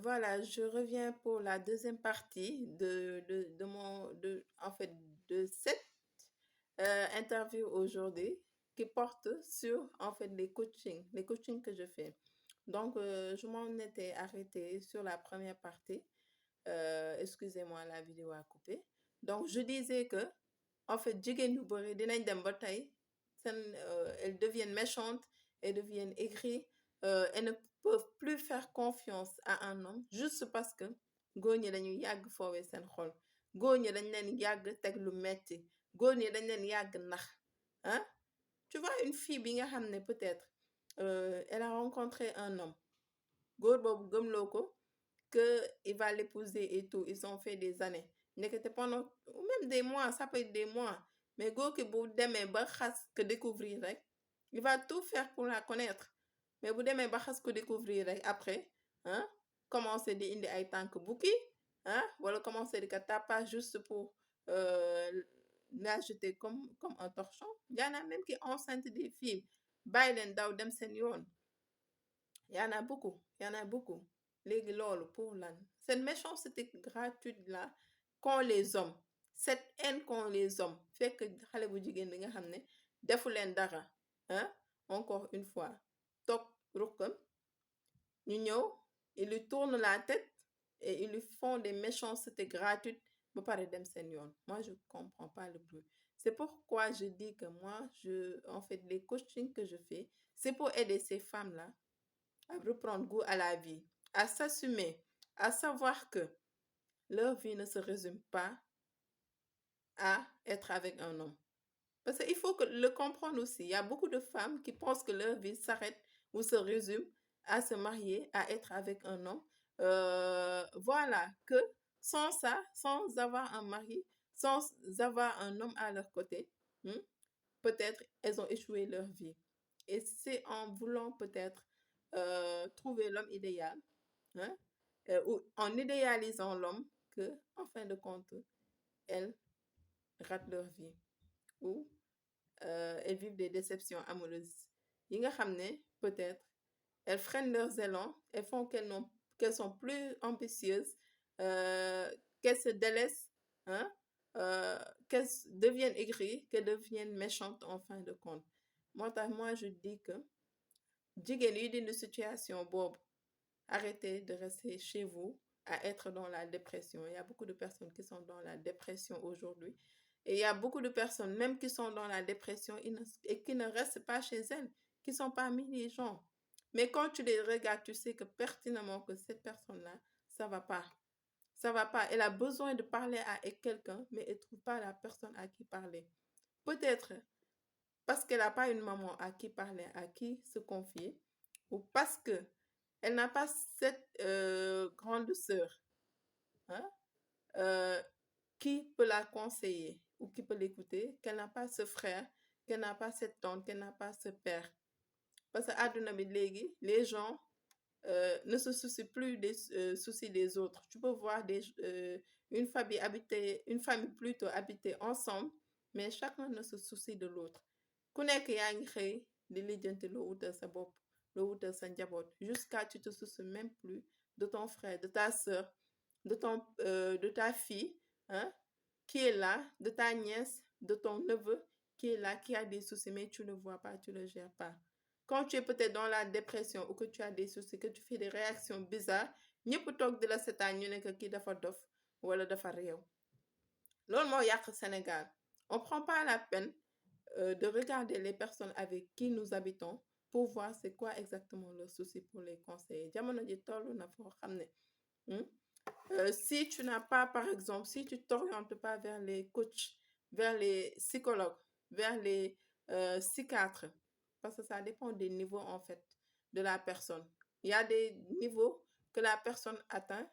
Voilà, je reviens pour la deuxième partie de cette interview aujourd'hui qui porte sur en fait les coachings que je fais. Donc, je m'en étais arrêtée sur la première partie. Excusez-moi, la vidéo a coupé. Donc, je disais que en fait, jigéen yu bëri dinañ dem ba tey elles deviennent méchantes, elles deviennent aigries, elles ne peuvent plus faire confiance à un homme juste parce que góor ñi dañuy yàgg foowee seen xol góor ñi dañ leen yàgg teg lu metti góor ñi dañ leen yàgg nax hein. Tu vois une fille bi nga xam ne peut-être elle a rencontré un homme góor boobu gëmloo ko que il va l'épouser et tout ils ont fait des années ndekete pendant ou même des mois ça peut être des mois mais góor ki bu demee ba xas que découvrir rek il va tout faire pour la connaître mais bu demee ba xas ko découvrir rek après hein commencer di indi ay tànk bukki hein wala commencer di ko tapage juste pour la jeter comme un torchon. Y en a même qui enceinte des filles bàyyi leen daw dem seen yoon. Y en a beaucoup, y en a beaucoup. Léegi loolu pour lan cette méchanceté gratuite là qu'ont les hommes cette haine qu'ont les hommes fekk xale bu jigéen bi nga xam ne defu leen dara hein encore une fois toog rukkam ñu ñëw ils lui tournent la tête et ils lui font des méchancetés gratuites ba pare dem seen yoon. Moi je comprends pas le bruit. C'est pourquoi je dis que moi en fait les coachings que je fais c'est pour aider ces femmes là à reprendre goût à la vie, à s'assumer, à savoir que leur vie ne se résume pas à être avec un homme. Parce qu'il faut le comprendre aussi. Il y a beaucoup de femmes qui pensent que leur vie s'arrête ou se résume à se marier, à être avec un homme. Voilà, que sans ça, sans avoir un mari, sans avoir un homme à leur côté, peut-être elles ont échoué leur vie. Et c'est en voulant peut-être trouver l'homme idéal, hein, ou en idéalisant l'homme que, en fin de compte, elles ratent leur vie ou elles vivent des déceptions amoureuses. Yi nga xam ne peut-être elles freinent leurs élans, elles font qu'elles sont plus ambitieuses, qu'elles se délaissent, hein, qu'elles deviennent aigries, qu'elles deviennent méchantes en fin de compte. Moi, je dis que jigéen yi dindi situation boobu, arrêtez de rester chez vous à être dans la dépression. Il y a beaucoup de personnes qui sont dans la dépression aujourd'hui. Et il y a beaucoup de personnes, même qui sont dans la dépression et qui ne restent pas chez elles, qui sont parmi les gens. Mais quand tu les regardes, tu sais que pertinemment que cette personne-là, ça va pas. Ça va pas. Elle a besoin de parler à quelqu'un, mais elle ne trouve pas la personne à qui parler. Peut-être parce qu'elle n'a pas une maman à qui parler, à qui se confier, ou parce que elle n'a pas cette grande sœur, hein, euh, qui peut la conseiller ou qui peut l'écouter, qu'elle n'a pas ce frère, qu'elle n'a pas cette tante, qu'elle n'a pas ce père. Parce que àdduna bi léegi, les gens ne se soucient plus des soucis des autres. Tu peux voir une famille plutôt habiter ensemble, mais chacun ne se soucie de l'autre. Ku nekk yaa ngi xëy di lijjanti loo wutal sa bopp, loo wutal sa njaboot, jusqu'à tu te soucies même plus de ton frère, de ta sœur, de ta fille, hein, qui est là, de ta nièce, de ton neveu, qui est là, qui a des soucis, mais tu ne le vois pas, tu ne le gères pas. Quand tu es peut-être dans la dépression ou que tu as des soucis, que tu fais des réactions bizarres, ñëpp toog di la seetaan ñu ne que kii dafa dof wala dafa réew. Loolu moo yàq Sénégal. On prend pas la peine de regarder les personnes avec qui nous habitons pour voir c'est quoi exactement leur souci pour les conseiller. Jamono ji toll na foo xam ne si tu n'as pas, par exemple, si tu t'orientes pas vers les coachs, vers les psychologues, vers les psychiatres, parce que ça dépend des niveaux en fait de la personne. Il y a des niveaux que la personne atteint.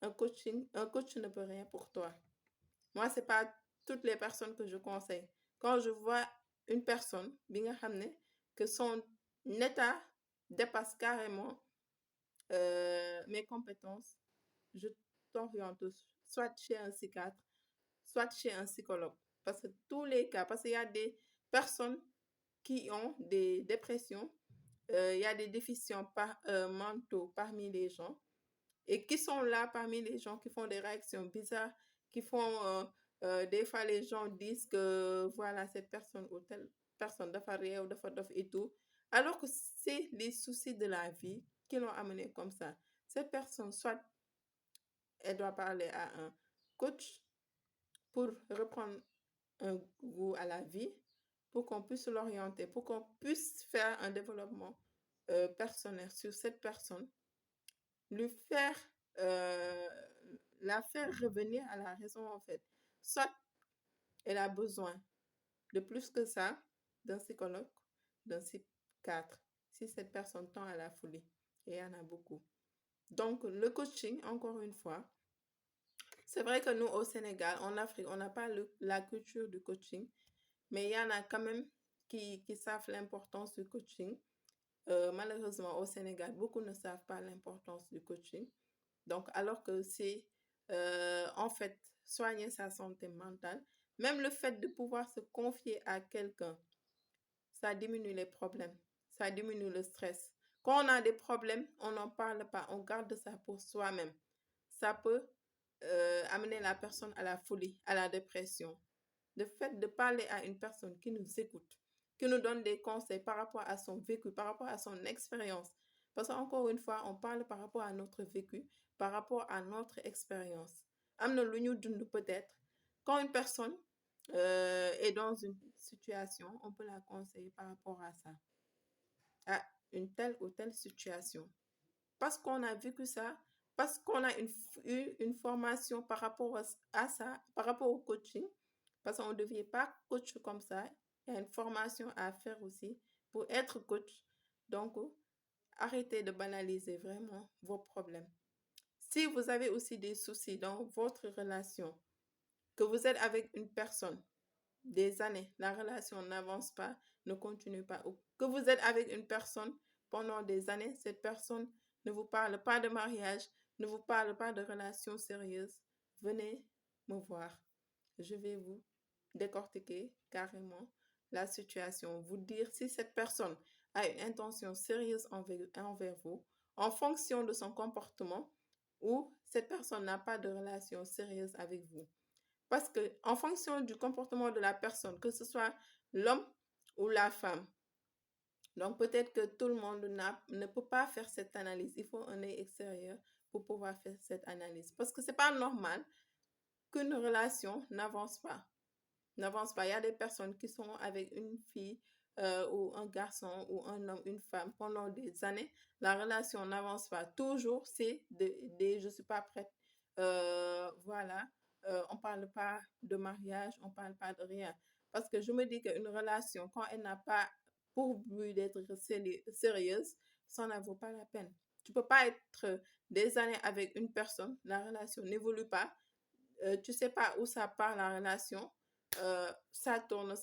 Un coach ne peut rien pour toi. Moi, c'est pas toutes les personnes que je conseille. Quand je vois une personne, bi nga xam ne que son état dépasse carrément mes compétences, je t'oriente soit chez un psychiatre, soit chez un psychologue. Parce que tous les cas, parce qu'il y a des personnes qui ont des dépressions, il y a des déficients mentaux parmi les gens. et qui sont là parmi les gens qui font des réactions bizarres, qui font, des fois les gens disent que voilà, cette personne ou telle personne dafa réew, dafa dof et tout, alors que c'est les soucis de la vie qui l'ont amené comme ça. Cette personne, soit elle doit parler à un coach pour reprendre un goût à la vie, pour qu'on puisse l'orienter, pour qu'on puisse faire un développement personnel sur cette personne, lui faire, euh, la faire revenir à la raison en fait. Soit elle a besoin de plus que ça, d'un psychologue, d'un psychiatre, si cette personne tend à la folie. Et il y en a beaucoup. Donc, le coaching, encore une fois, c'est vrai que nous, au Sénégal, en Afrique, on n'a pas la culture du coaching, mais il y en a quand même qui savent l'importance du coaching. Malheureusement, au Sénégal, beaucoup ne savent pas l'importance du coaching. Donc, alors que c'est en fait soigner sa santé mentale, même le fait de pouvoir se confier à quelqu'un, ça diminue les problèmes, ça diminue le stress. Quand on a des problèmes, on n'en parle pas, on garde ça pour soi-même. Ça peut amener la personne à la folie, à la dépression. Le fait de parler à une personne qui nous écoute, qui nous donne des conseils par rapport à son vécu, par rapport à son expérience. Parce qu'encore une fois, on parle par rapport à notre vécu, par rapport à notre expérience. Am na lu ñu dund peut-être. Quand une personne est dans une situation, on peut la conseiller par rapport à ça, à une telle ou telle situation. Parce qu'on a vécu ça, parce qu'on a eu une formation par rapport à ça, par rapport au coaching, parce qu'on ne devient pas coach comme ça. Il y a une formation à faire aussi pour être coach. Donc, arrêtez de banaliser vraiment vos problèmes. Si vous avez aussi des soucis dans votre relation, que vous êtes avec une personne des années, la relation n'avance pas, ne continue pas, ou que vous êtes avec une personne pendant des années, cette personne ne vous parle pas de mariage, ne vous parle pas de relation sérieuse, venez me voir. Je vais vous décortiquer carrément la situation, vous dire si cette personne a une intention sérieuse envers vous en fonction de son comportement ou cette personne n'a pas de relation sérieuse avec vous. Parce que en fonction du comportement de la personne, que ce soit l'homme ou la femme, donc peut-être que tout le monde ne peut pas faire cette analyse. Il faut un œil extérieur pour pouvoir faire cette analyse. Parce que c'est pas normal qu'une relation n'avance pas. N'avance pas. Il y a des personnes qui sont avec une fille ou un garçon ou un homme, une femme pendant des années. La relation n'avance pas. Toujours, c'est je ne suis pas prête. Voilà. On ne parle pas de mariage, on ne parle pas de rien. Parce que je me dis qu'une relation, quand elle n'a pas pour but d'être sérieuse, ça n'en vaut pas la peine. Tu ne peux pas être des années avec une personne, la relation n'évolue pas, tu sais pas où ça part la relation, ça tourne,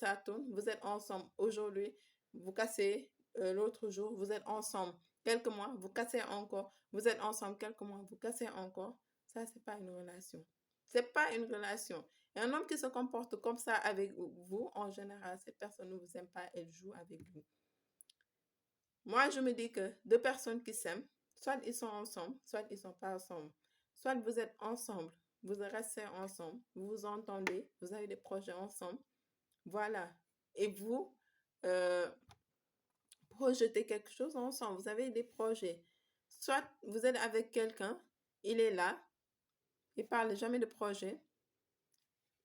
vous êtes ensemble aujourd'hui, vous cassez l'autre jour, vous êtes ensemble quelques mois, vous cassez encore, vous êtes ensemble quelques mois, vous cassez encore, ça c'est pas une relation. C'est pas une relation. Et un homme qui se comporte comme ça avec vous, en général, cette personne ne vous aime pas, elle joue avec vous. Moi, je me dis que deux personnes qui s'aiment, soit ils sont ensemble, soit ils sont pas ensemble. Soit vous êtes ensemble, vous restez ensemble, vous vous entendez, vous avez des projets ensemble. Voilà. Et vous projetez quelque chose ensemble, vous avez des projets. Soit vous êtes avec quelqu'un, il est là, il parle jamais de projet,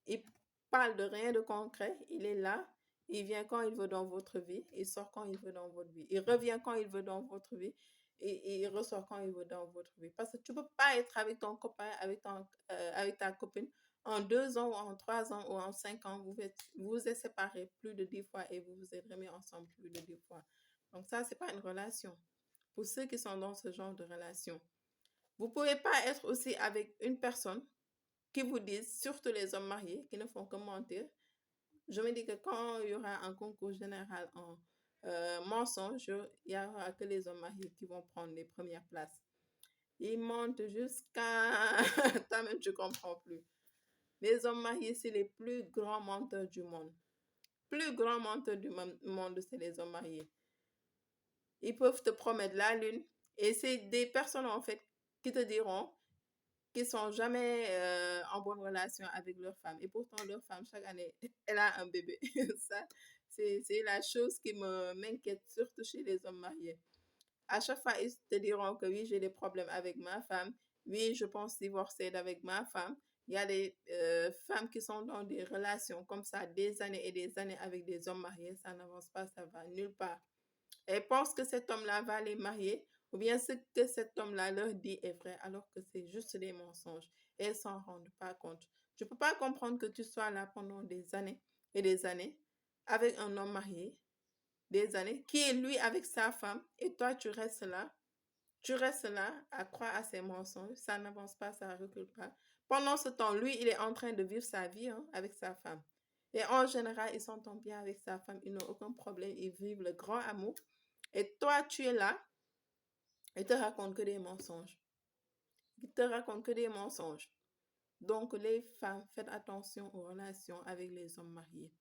il parle de rien de concret, il est là, il vient quand il veut dans votre vie, il sort quand il veut dans votre vie, il revient quand il veut dans votre vie et il ressort quand il veut dans votre vie. Parce que tu ne peux pas être avec ton copain, avec ta copine en 2 ans ou en 3 ans ou en 5 ans, vous êtes séparés plus de 10 fois et vous vous êtes remis ensemble plus de 10 fois. Donc ça, c'est pas une relation. Pour ceux qui sont dans ce genre de relation, vous ne pouvez pas être aussi avec une personne qui vous disent, surtout les hommes mariés, qui ne font que mentir. Je me dis que quand il y aura un concours général en mensonge, il n'y aura que les hommes mariés qui vont prendre les premières places. Ils mentent jusqu'à... Toi-même, tu ne comprends plus. Les hommes mariés, c'est les plus grands menteurs du monde. Plus grands menteurs du monde, c'est les hommes mariés. Ils peuvent te promettre la lune. Et c'est des personnes, en fait, qui te diront qu'ils sont jamais en bonne relation avec leur femme. Et pourtant, leur femme, chaque année, elle a un bébé. Ça, c'est la chose qui m'inquiète, surtout chez les hommes mariés. À chaque fois, ils te diront que oui, j'ai des problèmes avec ma femme. Oui, je pense divorcer avec ma femme. Il y a des femmes qui sont dans des relations comme ça des années et des années avec des hommes mariés. Ça n'avance pas, ça va nulle part. Elles pensent que cet homme-là va les marier ou bien ce que cet homme-là leur dit est vrai alors que c'est juste des mensonges. Et elles s'en rendent pas compte. Je ne peux pas comprendre que tu sois là pendant des années et des années avec un homme marié, des années, qui est lui avec sa femme et toi tu restes là à croire à ses mensonges, ça n'avance pas, ça ne recule pas. Pendant ce temps, lui, il est en train de vivre sa vie avec sa femme. Et en général, ils s'entendent bien avec sa femme, ils n'ont aucun problème, ils vivent le grand amour. Et toi, tu es là et te raconte que des mensonges. Il te raconte que des mensonges. Donc, les femmes, faites attention aux relations avec les hommes mariés.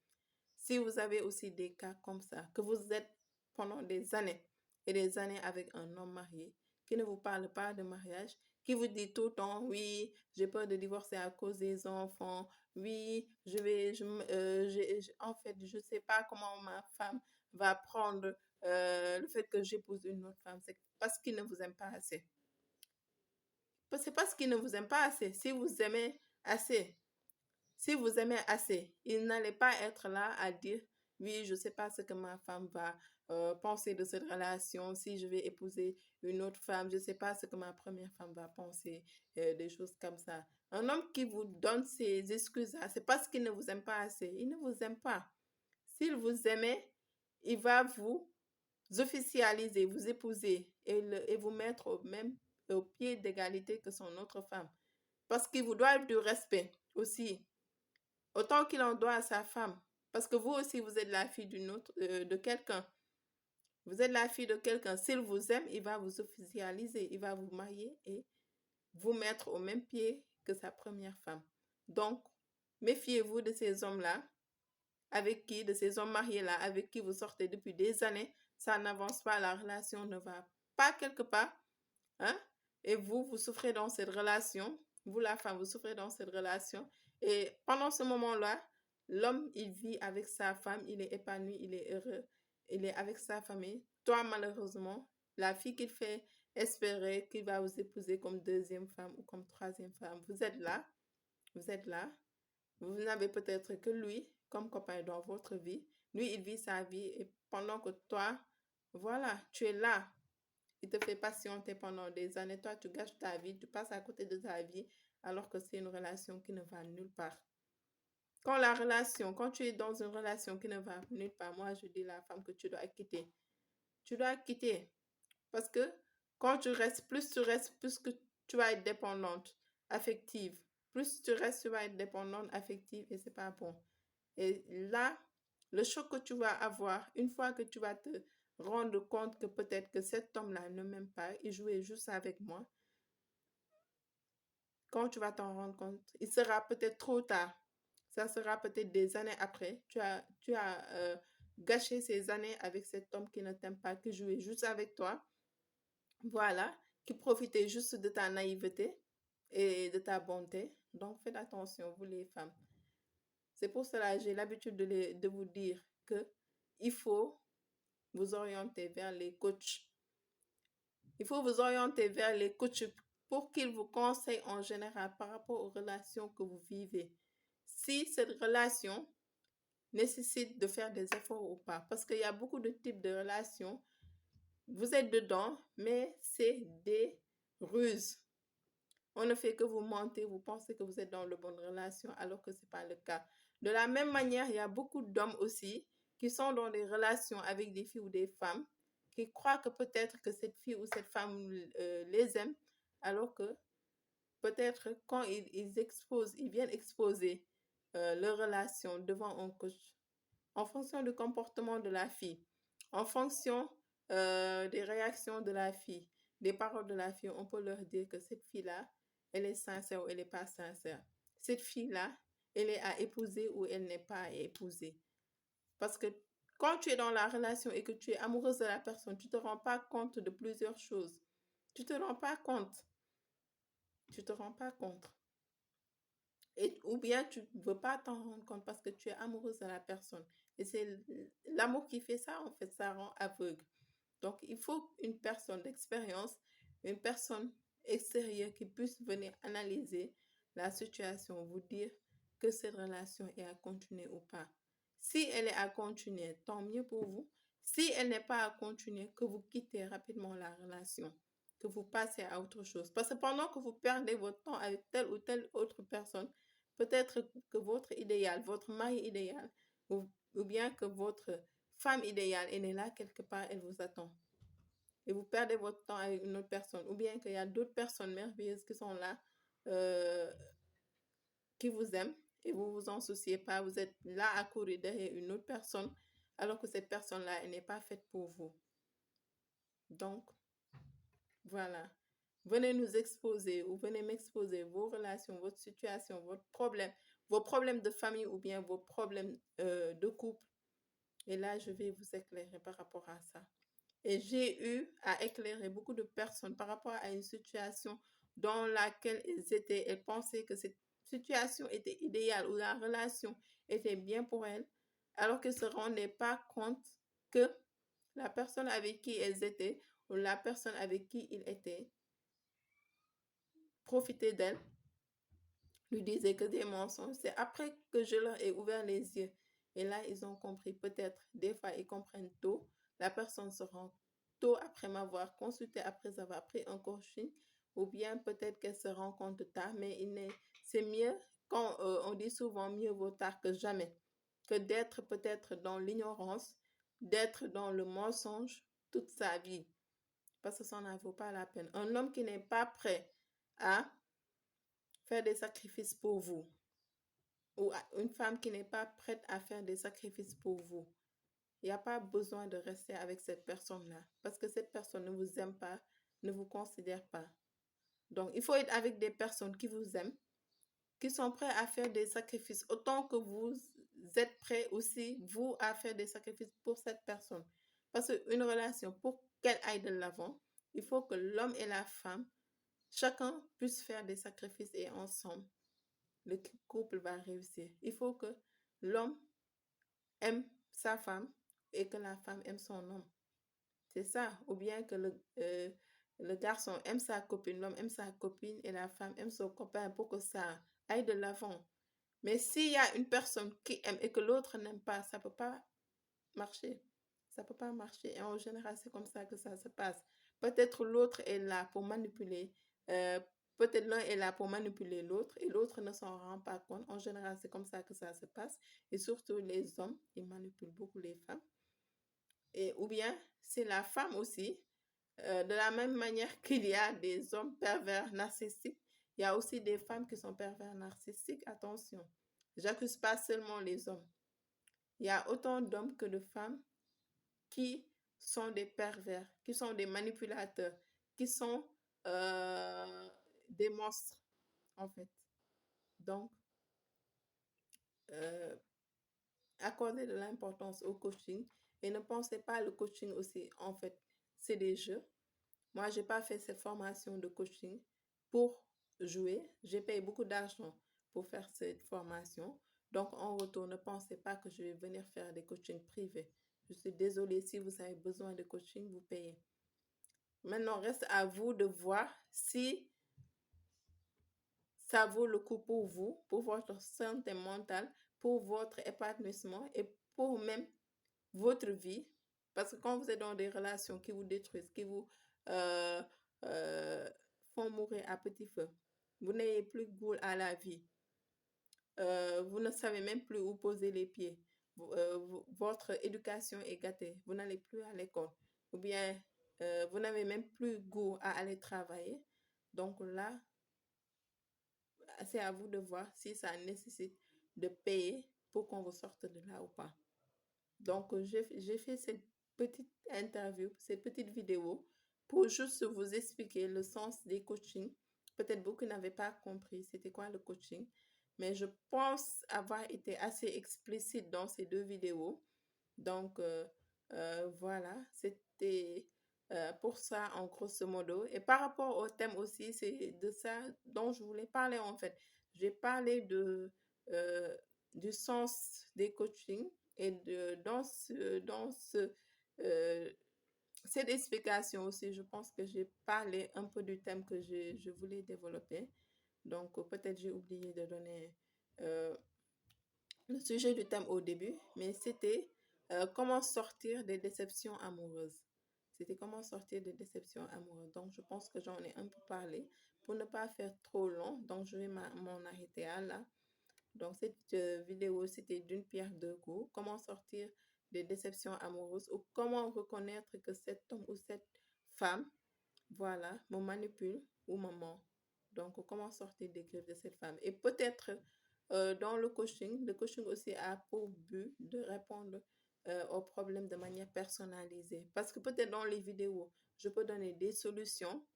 Si vous avez aussi des cas comme ça, que vous êtes pendant des années et des années avec un homme marié qui ne vous parle pas de mariage, qui vous dit tout le temps, oui, j'ai peur de divorcer à cause des enfants, oui, en fait, je ne sais pas comment ma femme va prendre le fait que j'épouse une autre femme, c'est parce qu'il ne vous aime pas assez. C'est parce qu'il ne vous aime pas assez. Si vous aimez assez, si vous aimez assez, il n'allait pas être là à dire, oui, je ne sais pas ce que ma femme va penser de cette relation, si je vais épouser une autre femme, je ne sais pas ce que ma première femme va penser, des choses comme ça. Un homme qui vous donne ces excuses-là, c'est parce qu'il ne vous aime pas assez. Il ne vous aime pas. S'il vous aimait, il va vous officialiser, vous épouser et vous mettre au pied d'égalité que son autre femme. Parce qu'il vous doit du respect aussi, autant qu'il en doit à sa femme. Parce que vous aussi, vous êtes la fille de quelqu'un. Vous êtes la fille de quelqu'un. S'il vous aime, il va vous officialiser, il va vous marier et vous mettre au même pied que sa première femme. Donc, méfiez-vous de ces hommes-là, de ces hommes mariés-là, avec qui vous sortez depuis des années. Ça n'avance pas, la relation ne va pas quelque part. Hein? Et vous souffrez dans cette relation. Vous, la femme, vous souffrez dans cette relation. Et pendant ce moment-là, l'homme, il vit avec sa femme, il est épanoui, il est heureux, il est avec sa famille. Toi, malheureusement, la fille qu'il fait espérer qu'il va vous épouser comme deuxième femme ou comme troisième femme, vous êtes là, vous n'avez peut-être que lui comme copain dans votre vie. Lui, il vit sa vie et pendant que toi, voilà, tu es là. Il te fait patienter pendant des années. Toi, tu gâches ta vie, tu passes à côté de ta vie alors que c'est une relation qui ne va nulle part. Quand tu es dans une relation qui ne va nulle part, moi, je dis à la femme que tu dois quitter. Tu dois quitter. Parce que quand tu restes, plus que tu vas être dépendante affective. Plus tu restes, tu vas être dépendante affective et c'est pas bon. Et là, le choc que tu vas avoir, une fois que tu vas te rendre compte que peut-être que cet homme-là ne m'aime pas, il jouait juste avec moi, quand tu vas t'en rendre compte, il sera peut-être trop tard. Ça sera peut-être des années après. Tu as gâché ces années avec cet homme qui ne t'aime pas, qui jouait juste avec toi. Voilà, qui profitait juste de ta naïveté et de ta bonté. Donc, faites attention, vous les femmes. C'est pour cela que j'ai l'habitude de vous dire que il faut vous orienter vers les coachs. Il faut vous orienter vers les coachs pour qu'ils vous conseillent en général par rapport aux relations que vous vivez. Si cette relation nécessite de faire des efforts ou pas. Parce qu'il y a beaucoup de types de relations. Vous êtes dedans, mais c'est des ruses. On ne fait que vous mentir, vous pensez que vous êtes dans de bonnes relations alors que ce n'est pas le cas. De la même manière, il y a beaucoup d'hommes aussi qui sont dans des relations avec des filles ou des femmes qui croient que peut-être que cette fille ou cette femme les aime alors que peut-être quand ils viennent exposer leur relation devant un coach en fonction du comportement de la fille, en fonction des réactions de la fille, des paroles de la fille, on peut leur dire que cette fille-là, elle est sincère ou elle n'est pas sincère. Cette fille-là, elle est à épouser ou elle n'est pas à épouser. Parce que quand tu es dans la relation et que tu es amoureuse de la personne, tu ne te rends pas compte de plusieurs choses. Tu ne te rends pas compte. tu te rends pas compte. Ou bien tu ne veux pas t'en rendre compte parce que tu es amoureuse de la personne. Et c'est l'amour qui fait ça, en fait, ça rend aveugle. Donc, il faut une personne d'expérience, une personne extérieure qui puisse venir analyser la situation, vous dire que cette relation est à continuer ou pas. Si elle est à continuer, tant mieux pour vous. Si elle n'est pas à continuer, que vous quittez rapidement la relation, que vous passez à autre chose. Parce que pendant que vous perdez votre temps avec telle ou telle autre personne, peut-être que votre idéal, votre mari idéal, ou bien que votre femme idéale, elle est là quelque part, elle vous attend. Et vous perdez votre temps avec une autre personne. Ou bien qu'il y a d'autres personnes merveilleuses qui sont là, euh, qui vous aiment, et vous vous en souciez pas. Vous êtes là à courir derrière une autre personne, alors que cette personne-là, elle n'est pas faite pour vous. Donc, voilà. Venez nous exposer ou venez m'exposer vos relations, votre situation, vos problèmes de famille ou bien vos problèmes de couple. Et là, je vais vous éclairer par rapport à ça. Et j'ai eu à éclairer beaucoup de personnes par rapport à une situation dans laquelle elles pensaient que cette situation était idéale ou la relation était bien pour elles, alors qu'elles ne se rendaient pas compte que la personne avec qui elles étaient ou la personne avec qui ils étaient profitait d'elles, lui disait que des mensonges. C'est après que je leur ai ouvert les yeux. Et là, ils ont compris. Peut-être, des fois, ils comprennent tôt. La personne se rend tôt après m'avoir consulté, après avoir pris un coaching. Ou bien peut-être qu'elle se rend compte tard. Mais c'est mieux, quand on dit souvent mieux vaut tard que jamais, que d'être peut-être dans l'ignorance, d'être dans le mensonge toute sa vie. Parce que ça n'en vaut pas la peine. Un homme qui n'est pas prêt à faire des sacrifices pour vous, ou une femme qui n'est pas prête à faire des sacrifices pour vous, il n'y a pas besoin de rester avec cette personne-là, parce que cette personne ne vous aime pas, ne vous considère pas. Donc, il faut être avec des personnes qui vous aiment, qui sont prêts à faire des sacrifices, autant que vous êtes prêts aussi, vous, à faire des sacrifices pour cette personne. Parce qu'une relation, pour qu'elle aille de l'avant, il faut que l'homme et la femme, chacun puisse faire des sacrifices et ensemble, le couple va réussir. Il faut que l'homme aime sa femme et que la femme aime son homme. C'est ça. Ou bien que le garçon aime sa copine, l'homme aime sa copine et la femme aime son copain pour que ça aille de l'avant. Mais s'il y a une personne qui aime et que l'autre n'aime pas, ça ne peut pas marcher. Ça ne peut pas marcher. Et en général, c'est comme ça que ça se passe. Peut-être l'autre est là pour manipuler. Euh, Peut-être l'un est là pour manipuler l'autre et l'autre ne s'en rend pas compte. En général, c'est comme ça que ça se passe. Et surtout, les hommes, ils manipulent beaucoup les femmes. Ou bien, c'est la femme aussi. De la même manière qu'il y a des hommes pervers narcissiques, il y a aussi des femmes qui sont pervers narcissiques. Attention, j'accuse pas seulement les hommes. Il y a autant d'hommes que de femmes qui sont des pervers, qui sont des manipulateurs, qui sont des monstres, en fait. Donc, euh, accordez de l'importance au coaching et ne pensez pas le coaching aussi, en fait, c'est des jeux. Moi, je n'ai pas fait cette formation de coaching pour jouer. J'ai payé beaucoup d'argent pour faire cette formation. Donc, en retour, ne pensez pas que je vais venir faire des coachings privés. Je suis désolée, si vous avez besoin de coaching, vous payez. Maintenant, reste à vous de voir si ça vaut le coup pour vous, pour votre santé mentale, pour votre épanouissement et pour même votre vie. Parce que quand vous êtes dans des relations qui vous détruisent, qui vous euh, euh, font mourir à petit feu, vous n'avez plus goût à la vie. Vous ne savez même plus où poser les pieds. Votre éducation est gâtée. Vous n'allez plus à l'école. Ou bien, vous n'avez même plus goût à aller travailler. Donc là, c'est à vous de voir si ça nécessite de payer pour qu'on vous sorte de là ou pas. Donc, j'ai fait cette petite interview, cette petite vidéo pour juste vous expliquer le sens des coachings. Peut-être beaucoup n'avaient pas compris c'était quoi le coaching, mais je pense avoir été assez explicite dans ces deux vidéos. Donc, voilà, c'était Pour ça, en grosso modo. Et par rapport au thème aussi, c'est de ça dont je voulais parler en fait. J'ai parlé euh, du sens des coachings et euh, cette explication aussi, je pense que j'ai parlé un peu du thème que je voulais développer. Donc, peut-être j'ai oublié de donner euh, le sujet du thème au début, mais c'était comment sortir des déceptions amoureuses. C'était comment sortir des déceptions amoureuses. Donc, je pense que j'en ai un peu parlé pour ne pas faire trop long. Donc, je vais m'en arrêter à là. Donc, cette vidéo, c'était d'une pierre deux coups. Comment sortir des déceptions amoureuses ou comment reconnaître que cet homme ou cette femme, voilà, me manipule ou me ment. Donc, comment sortir des griffes de cette femme? Et peut-être dans le coaching aussi a pour but de répondre aux problèmes de manière personnalisée. Parce que peut-être dans les vidéos, je peux donner des solutions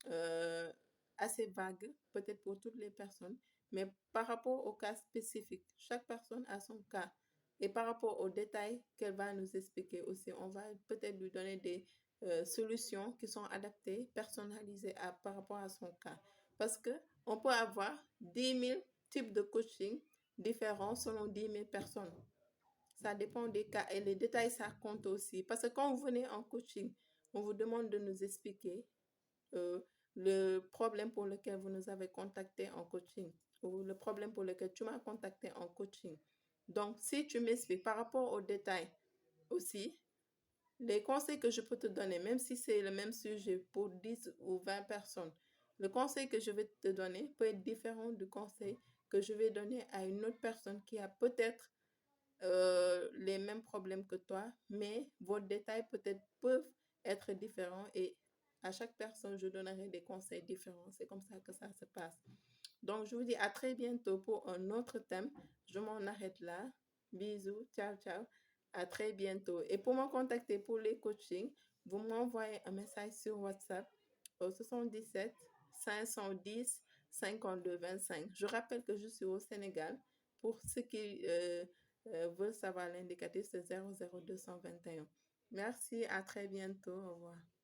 euh, assez vague, peut-être pour toutes les personnes, mais par rapport au cas spécifique, chaque personne a son cas. Et par rapport aux détails qu'elle va nous expliquer aussi, on va peut-être lui donner des solutions qui sont adaptées, personnalisées par rapport à son cas. Parce que on peut avoir 10 000 types de coaching différents selon 10 000 personnes. Ça dépend des cas et les détails, ça compte aussi. Parce que quand vous venez en coaching, on vous demande de nous expliquer euh, le problème pour lequel vous nous avez contacté en coaching ou le problème pour lequel tu m'as contacté en coaching. Donc, si tu m'expliques par rapport aux détails aussi, les conseils que je peux te donner, même si c'est le même sujet pour 10 ou 20 personnes, le conseil que je vais te donner peut être différent du conseil que je vais donner à une autre personne qui a peut-être les mêmes problèmes que toi, mais vos détails peut-être peuvent être différents et à chaque personne, je donnerai des conseils différents. C'est comme ça que ça se passe. Donc, je vous dis à très bientôt pour un autre thème. Je m'en arrête là. Bisous, ciao, ciao. À très bientôt. Et pour me contacter pour les coachings, vous m'envoyez un message sur WhatsApp au 77 510 52 25. Je rappelle que je suis au Sénégal. Pour ceux qui veulent savoir l'indicatif, c'est 00221. Merci, à très bientôt. Au revoir.